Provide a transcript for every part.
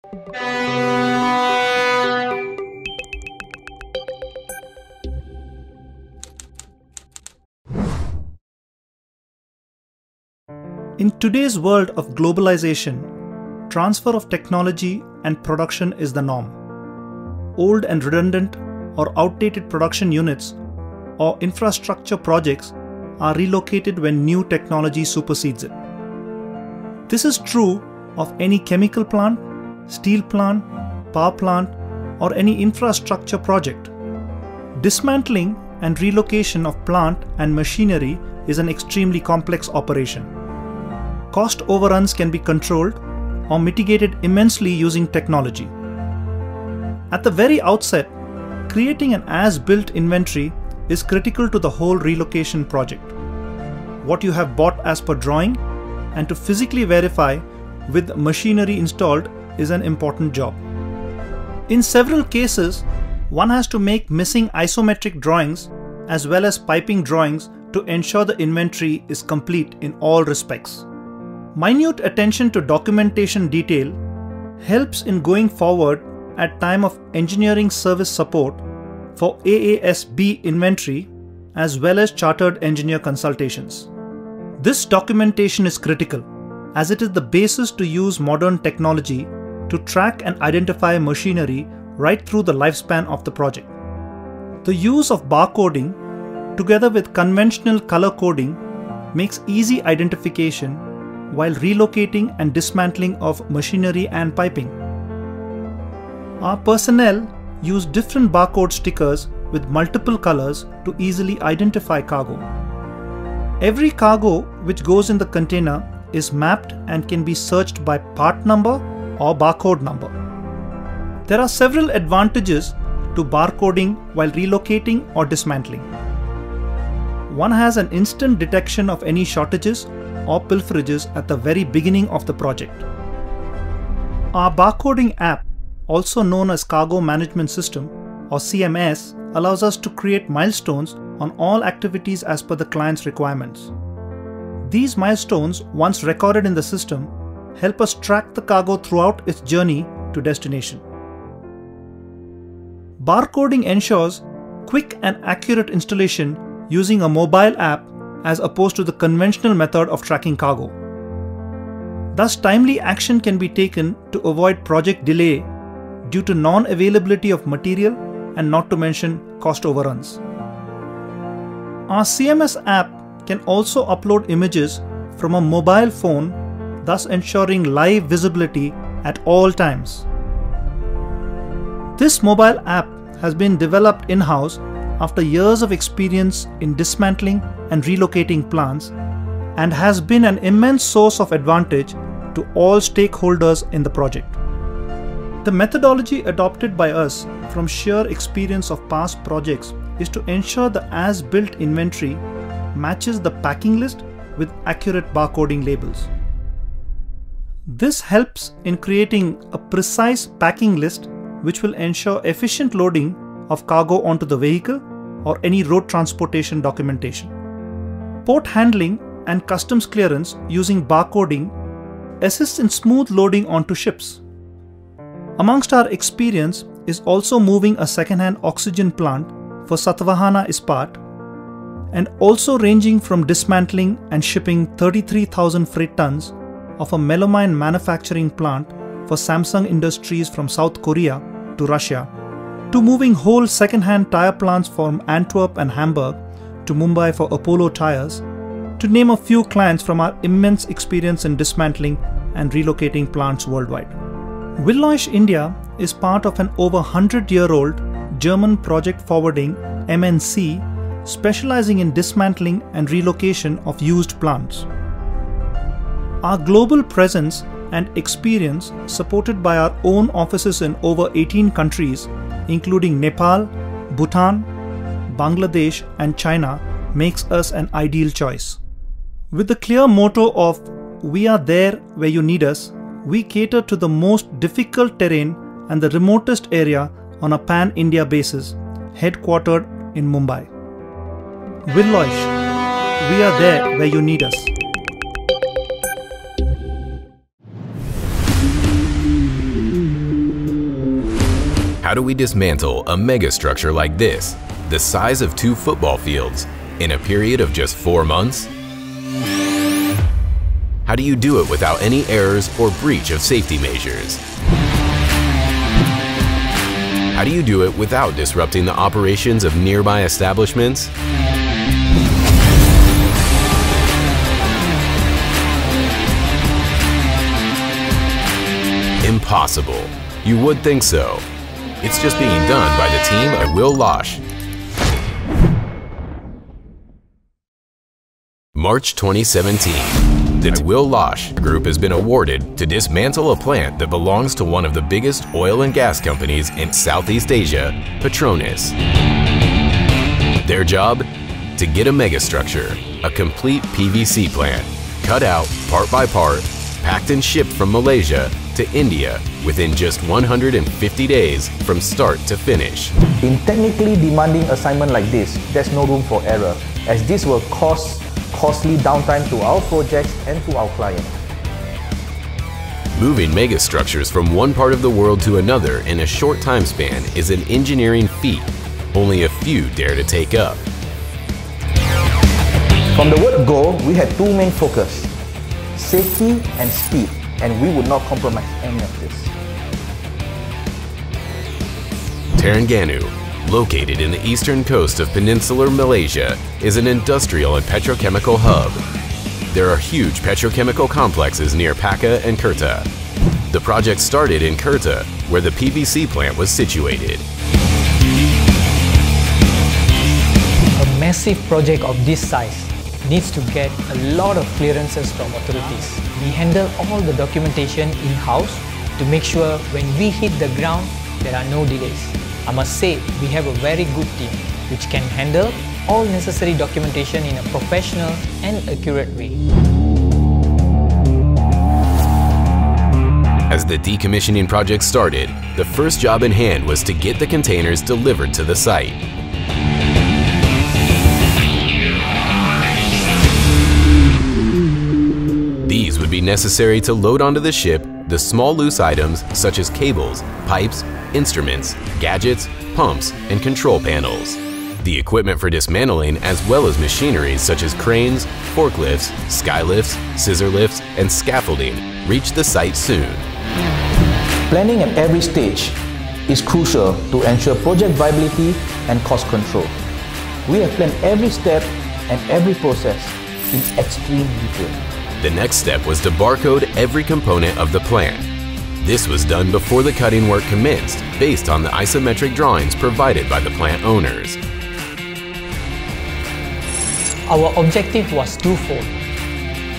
In today's world of globalization, transfer of technology and production is the norm. Old and redundant or outdated production units or infrastructure projects are relocated when new technology supersedes it. This is true of any chemical plant, steel plant, power plant, or any infrastructure project. Dismantling and relocation of plant and machinery is an extremely complex operation. Cost overruns can be controlled or mitigated immensely using technology. At the very outset, creating an as-built inventory is critical to the whole relocation project. What you have bought as per drawing and to physically verify with machinery installed is an important job. In several cases, one has to make missing isometric drawings as well as piping drawings to ensure the inventory is complete in all respects. Minute attention to documentation detail helps in going forward at time of engineering service support for AASB inventory as well as chartered engineer consultations. This documentation is critical as it is the basis to use modern technology to track and identify machinery right through the lifespan of the project. The use of barcoding together with conventional color coding makes easy identification while relocating and dismantling of machinery and piping. Our personnel use different barcode stickers with multiple colors to easily identify cargo. Every cargo which goes in the container is mapped and can be searched by part number or barcode number. There are several advantages to barcoding while relocating or dismantling. One has an instant detection of any shortages or pilferages at the very beginning of the project. Our barcoding app, also known as Cargo Management System or CMS, allows us to create milestones on all activities as per the client's requirements. These milestones, once recorded in the system, help us track the cargo throughout its journey to destination. Barcoding ensures quick and accurate installation using a mobile app as opposed to the conventional method of tracking cargo. Thus, timely action can be taken to avoid project delay due to non-availability of material and not to mention cost overruns. Our CMS app can also upload images from a mobile phone, thus ensuring live visibility at all times. This mobile app has been developed in-house after years of experience in dismantling and relocating plants and has been an immense source of advantage to all stakeholders in the project. The methodology adopted by us from sheer experience of past projects is to ensure the as-built inventory matches the packing list with accurate barcoding labels. This helps in creating a precise packing list which will ensure efficient loading of cargo onto the vehicle or any road transportation documentation. Port handling and customs clearance using barcoding assists in smooth loading onto ships. Amongst our experience is also moving a second-hand oxygen plant for Satvahana Ispat and also ranging from dismantling and shipping 33,000 freight tons of a melamine manufacturing plant for Samsung Industries from South Korea to Russia, to moving whole second-hand tire plants from Antwerp and Hamburg to Mumbai for Apollo Tires, to name a few clients from our immense experience in dismantling and relocating plants worldwide. Wilh Loesch India is part of an over 100-year-old German project forwarding MNC specializing in dismantling and relocation of used plants. Our global presence and experience, supported by our own offices in over 18 countries, including Nepal, Bhutan, Bangladesh and China, makes us an ideal choice. With the clear motto of "We are there where you need us," we cater to the most difficult terrain and the remotest area on a pan-India basis, headquartered in Mumbai. Wilh Loesch, we are there where you need us. How do we dismantle a megastructure like this, the size of 2 football fields, in a period of just 4 months? How do you do it without any errors or breach of safety measures? How do you do it without disrupting the operations of nearby establishments? Impossible. You would think so. It's just being done by the team at Wilh Loesch. March 2017. The Wilh Loesch Group has been awarded to dismantle a plant that belongs to one of the biggest oil and gas companies in Southeast Asia, Petronas. Their job? To get a megastructure, a complete PVC plant, cut out part by part, packed and shipped from Malaysia to India within just 150 days from start to finish. In technically demanding assignment like this, there's no room for error, as this will cause costly downtime to our projects and to our client. Moving megastructures from one part of the world to another in a short time span is an engineering feat only a few dare to take up. From the word go, we had 2 main focus: safety and speed, and we would not compromise any of this. Terengganu, located in the eastern coast of peninsular Malaysia, is an industrial and petrochemical hub. There are huge petrochemical complexes near Paca and Kerta. The project started in Kerta, where the PVC plant was situated. A massive project of this size needs to get a lot of clearances from authorities. We handle all the documentation in-house to make sure when we hit the ground, there are no delays. I must say, we have a very good team which can handle all necessary documentation in a professional and accurate way. As the decommissioning project started, the first job in hand was to get the containers delivered to the site. These would be necessary to load onto the ship the small loose items such as cables, pipes, instruments, gadgets, pumps, and control panels. The equipment for dismantling, as well as machinery such as cranes, forklifts, skylifts, scissor lifts, and scaffolding, reach the site soon. Planning at every stage is crucial to ensure project viability and cost control. We have planned every step and every process in extreme detail. The next step was to barcode every component of the plant. This was done before the cutting work commenced, based on the isometric drawings provided by the plant owners. Our objective was twofold: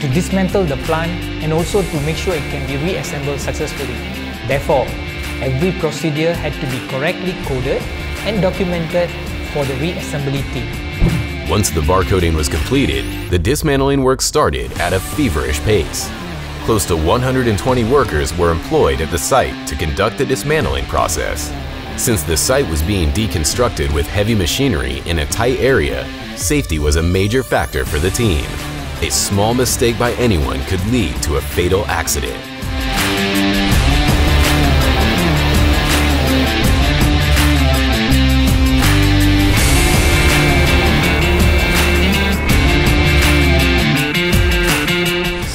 to dismantle the plant and also to make sure it can be reassembled successfully. Therefore, every procedure had to be correctly coded and documented for the reassembly team. Once the barcoding was completed, the dismantling work started at a feverish pace. Close to 120 workers were employed at the site to conduct the dismantling process. Since the site was being deconstructed with heavy machinery in a tight area, safety was a major factor for the team. A small mistake by anyone could lead to a fatal accident.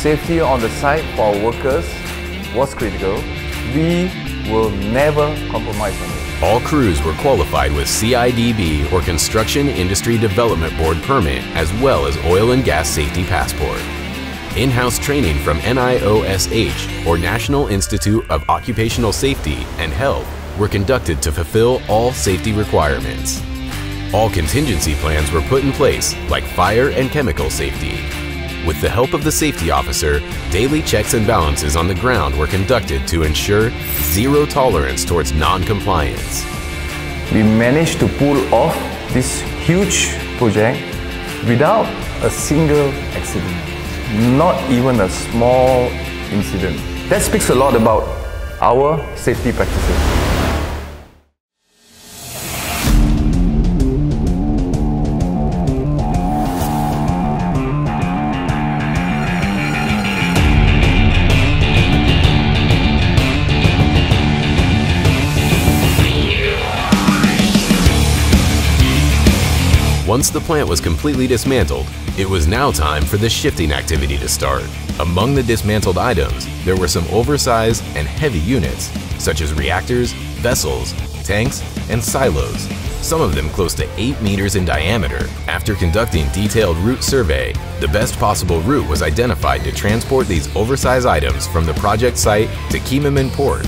Safety on the site for our workers was critical. We will never compromise on it. All crews were qualified with CIDB or Construction Industry Development Board permit, as well as oil and gas safety passport. In-house training from NIOSH or National Institute of Occupational Safety and Health were conducted to fulfill all safety requirements. All contingency plans were put in place, like fire and chemical safety. With the help of the safety officer, daily checks and balances on the ground were conducted to ensure zero tolerance towards non-compliance. We managed to pull off this huge project without a single accident, not even a small incident. That speaks a lot about our safety practices. Once the plant was completely dismantled, it was now time for the shifting activity to start. Among the dismantled items, there were some oversized and heavy units, such as reactors, vessels, tanks, and silos, some of them close to 8 meters in diameter. After conducting detailed route survey, the best possible route was identified to transport these oversized items from the project site to Keemaman Port.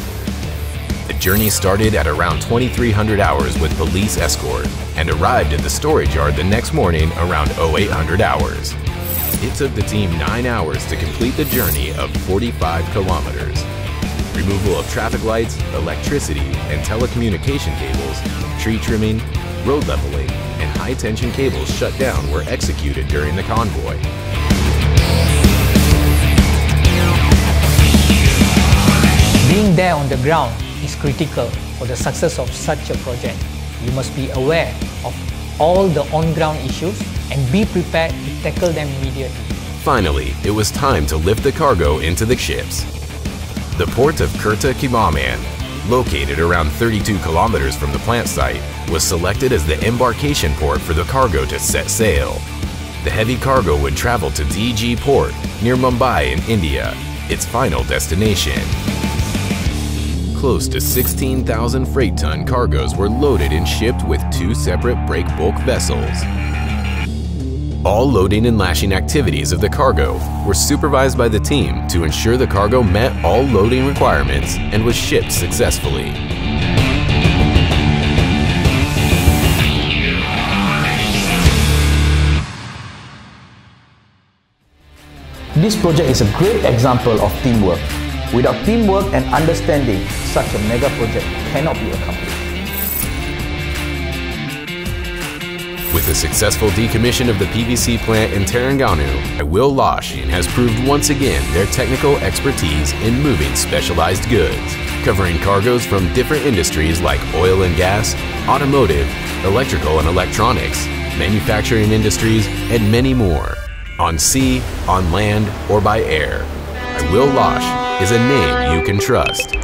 The journey started at around 2300 hours with police escort and arrived at the storage yard the next morning around 0800 hours. It took the team 9 hours to complete the journey of 45 kilometers. Removal of traffic lights, electricity, and telecommunication cables, tree trimming, road leveling, and high-tension cables shut down were executed during the convoy. Being there on the ground is critical for the success of such a project. You must be aware of all the on-ground issues and be prepared to tackle them immediately. Finally, it was time to lift the cargo into the ships. The port of Keemaman, located around 32 kilometers from the plant site, was selected as the embarkation port for the cargo to set sail. The heavy cargo would travel to DG Port near Mumbai in India, its final destination. Close to 16,000 freight ton cargoes were loaded and shipped with 2 separate break bulk vessels. All loading and lashing activities of the cargo were supervised by the team to ensure the cargo met all loading requirements and was shipped successfully. This project is a great example of teamwork. Without teamwork and understanding, such a mega project cannot be accomplished. With the successful decommission of the PVC plant in Terengganu, Wilh Loesch has proved once again their technical expertise in moving specialized goods, covering cargoes from different industries like oil and gas, automotive, electrical and electronics, manufacturing industries, and many more, on sea, on land, or by air. Wilh Loesch is a name you can trust.